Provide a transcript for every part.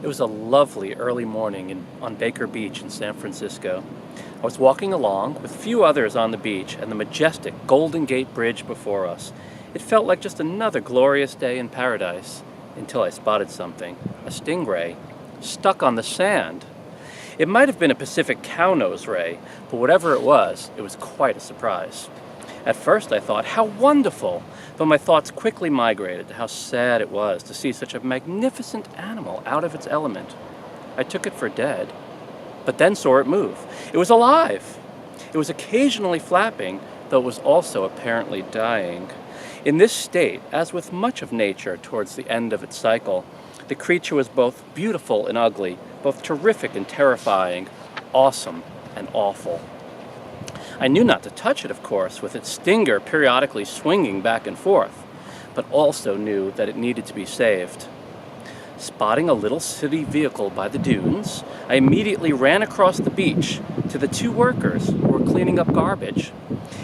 It was a lovely early morning on Baker Beach in San Francisco. I was walking along with a few others on the beach and the majestic Golden Gate Bridge before us. It felt like just another glorious day in paradise until I spotted something, a stingray, stuck on the sand. It might have been a Pacific cownose ray, but whatever it was quite a surprise. At first I thought, how wonderful, but my thoughts quickly migrated to how sad it was to see such a magnificent animal out of its element. I took it for dead, but then saw it move. It was alive. It was occasionally flapping, though it was also apparently dying. In this state, as with much of nature towards the end of its cycle, the creature was both beautiful and ugly, both terrific and terrifying, awesome and awful. I knew not to touch it, of course, with its stinger periodically swinging back and forth, but also knew that it needed to be saved. Spotting a little city vehicle by the dunes, I immediately ran across the beach to the two workers who were cleaning up garbage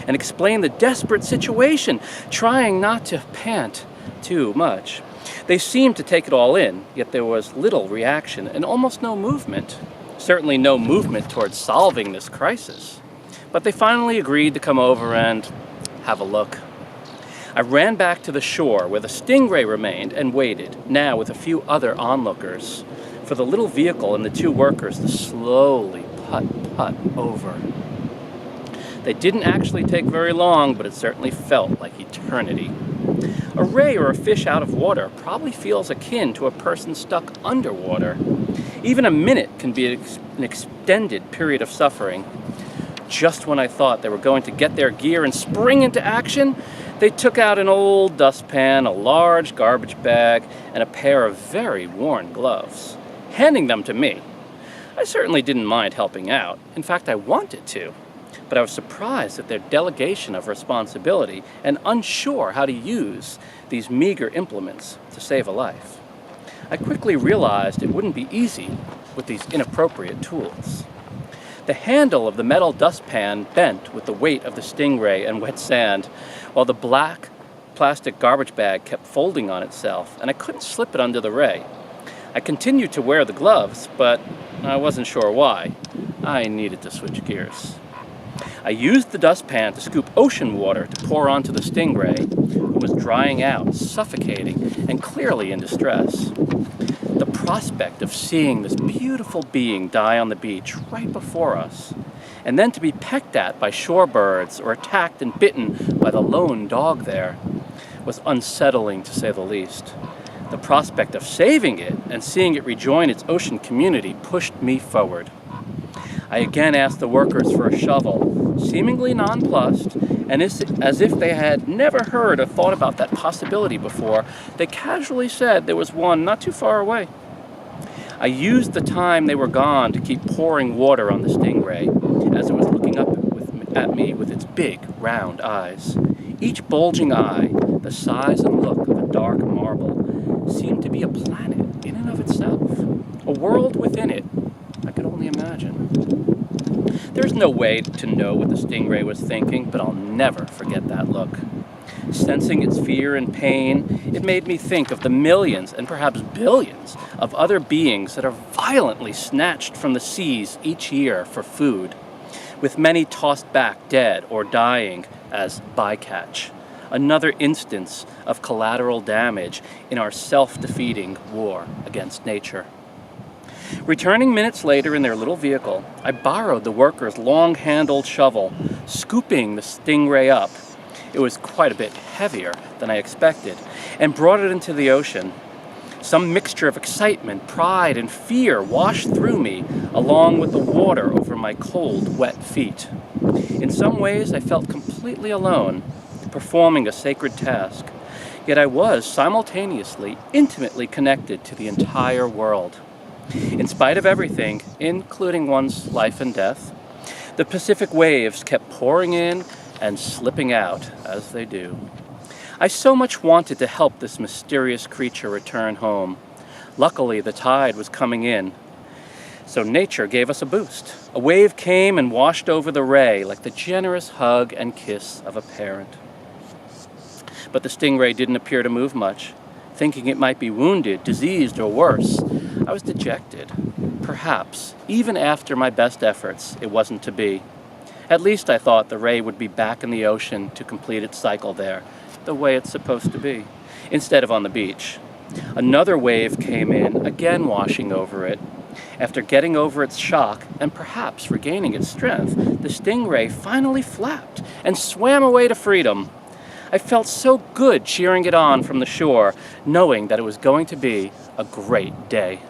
and explained the desperate situation, trying not to pant too much. They seemed to take it all in, yet there was little reaction and almost no movement. Certainly no movement towards solving this crisis. But they finally agreed to come over and have a look. I ran back to the shore where the stingray remained and waited, now with a few other onlookers, for the little vehicle and the two workers to slowly putt over. They didn't actually take very long, but it certainly felt like eternity. A ray or a fish out of water probably feels akin to a person stuck underwater. Even a minute can be an extended period of suffering. Just when I thought they were going to get their gear and spring into action, they took out an old dustpan, a large garbage bag, and a pair of very worn gloves, handing them to me. I certainly didn't mind helping out. In fact, I wanted to. But I was surprised at their delegation of responsibility and unsure how to use these meager implements to save a life. I quickly realized it wouldn't be easy with these inappropriate tools. The handle of the metal dustpan bent with the weight of the stingray and wet sand, while the black plastic garbage bag kept folding on itself, and I couldn't slip it under the ray. I continued to wear the gloves, but I wasn't sure why. I needed to switch gears. I used the dustpan to scoop ocean water to pour onto the stingray, who was drying out, suffocating, and clearly in distress. The prospect of seeing this beautiful being die on the beach right before us, and then to be pecked at by shorebirds or attacked and bitten by the lone dog there, was unsettling to say the least. The prospect of saving it and seeing it rejoin its ocean community pushed me forward. I again asked the workers for a shovel, seemingly nonplussed, and as if they had never heard or thought about that possibility before, they casually said there was one not too far away. I used the time they were gone to keep pouring water on the stingray as it was looking up at me with its big, round eyes. Each bulging eye, the size and look of a dark marble, seemed to be a planet in and of itself, a world within it I could only imagine. There's no way to know what the stingray was thinking, but I'll never forget that look. Sensing its fear and pain, it made me think of the millions and perhaps billions of other beings that are violently snatched from the seas each year for food, with many tossed back dead or dying as bycatch. Another instance of collateral damage in our self-defeating war against nature. Returning minutes later in their little vehicle, I borrowed the workers' long-handled shovel, scooping the stingray up. It was quite a bit heavier than I expected, and brought it into the ocean. Some mixture of excitement, pride, and fear washed through me, along with the water over my cold, wet feet. In some ways, I felt completely alone, performing a sacred task, yet I was simultaneously intimately connected to the entire world. In spite of everything, including one's life and death, the Pacific waves kept pouring in and slipping out as they do. I so much wanted to help this mysterious creature return home. Luckily, the tide was coming in, so nature gave us a boost. A wave came and washed over the ray like the generous hug and kiss of a parent. But the stingray didn't appear to move much. Thinking it might be wounded, diseased, or worse, I was dejected. Perhaps, even after my best efforts, it wasn't to be. At least I thought the ray would be back in the ocean to complete its cycle there, the way it's supposed to be, instead of on the beach. Another wave came in, again washing over it. After getting over its shock, and perhaps regaining its strength, the Stingray finally flapped and swam away to freedom. I felt so good cheering it on from the shore, knowing that it was going to be a great day.